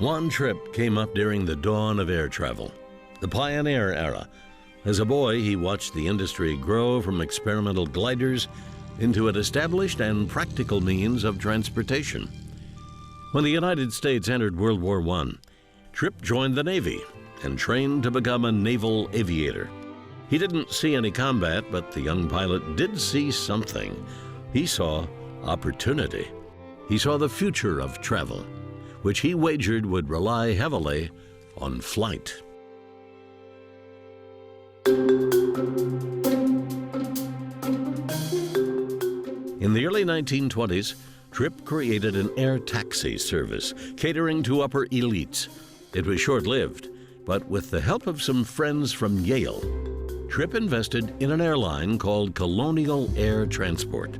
Juan Trippe came up during the dawn of air travel, the pioneer era. As a boy, he watched the industry grow from experimental gliders into an established and practical means of transportation. When the United States entered World War I, Trippe joined the Navy and trained to become a naval aviator. He didn't see any combat, but the young pilot did see something. He saw opportunity. He saw the future of travel, which he wagered would rely heavily on flight. In the early 1920s, Trippe created an air taxi service catering to upper elites. It was short-lived, but with the help of some friends from Yale, Trippe invested in an airline called Colonial Air Transport.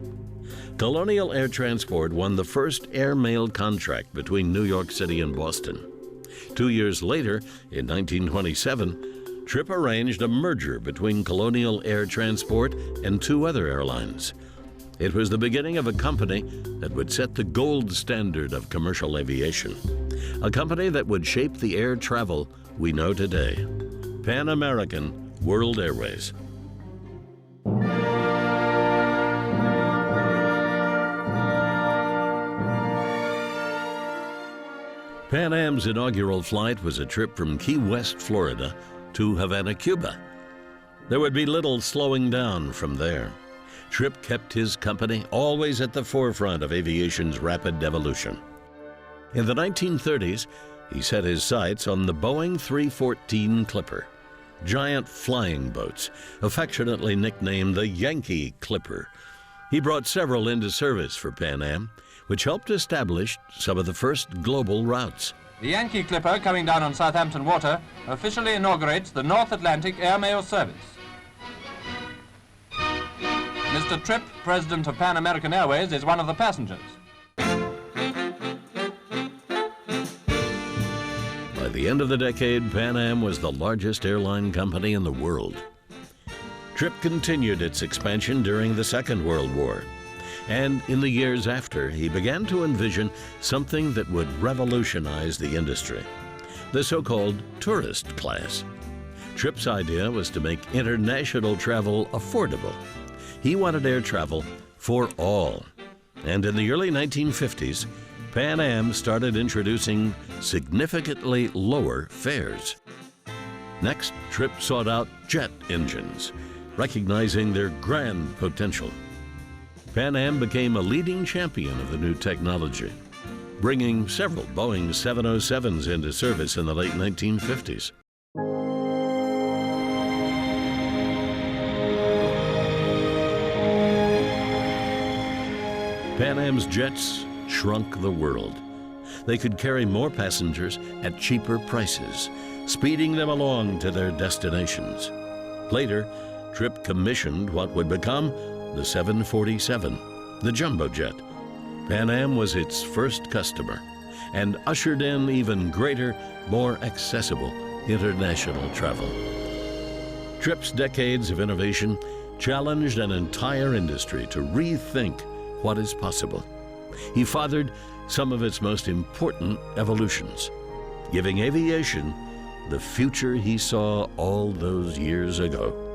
Colonial Air Transport won the first airmail contract between New York City and Boston. 2 years later, in 1927, Trippe arranged a merger between Colonial Air Transport and two other airlines. It was the beginning of a company that would set the gold standard of commercial aviation, a company that would shape the air travel we know today, Pan American World Airways. Pan Am's inaugural flight was a trip from Key West, Florida to Havana, Cuba. There would be little slowing down from there. Trippe kept his company always at the forefront of aviation's rapid evolution. In the 1930s, he set his sights on the Boeing 314 Clipper, giant flying boats, affectionately nicknamed the Yankee Clipper. He brought several into service for Pan Am, which helped establish some of the first global routes. The Yankee Clipper, coming down on Southampton water, officially inaugurates the North Atlantic airmail service. Mr. Trippe, president of Pan American Airways, is one of the passengers. By the end of the decade, Pan Am was the largest airline company in the world. Trippe continued its expansion during the Second World War. And in the years after, he began to envision something that would revolutionize the industry, the so-called tourist class. Trippe's idea was to make international travel affordable. He wanted air travel for all. And in the early 1950s, Pan Am started introducing significantly lower fares. Next, Trippe sought out jet engines, recognizing their grand potential. Pan Am became a leading champion of the new technology, bringing several Boeing 707s into service in the late 1950s. Pan Am's jets shrunk the world. They could carry more passengers at cheaper prices, speeding them along to their destinations. Later, Trippe commissioned what would become the 747, the jumbo jet. Pan Am was its first customer and ushered in even greater, more accessible international travel. Trippe's decades of innovation challenged an entire industry to rethink what is possible. He fathered some of its most important evolutions, giving aviation the future he saw all those years ago.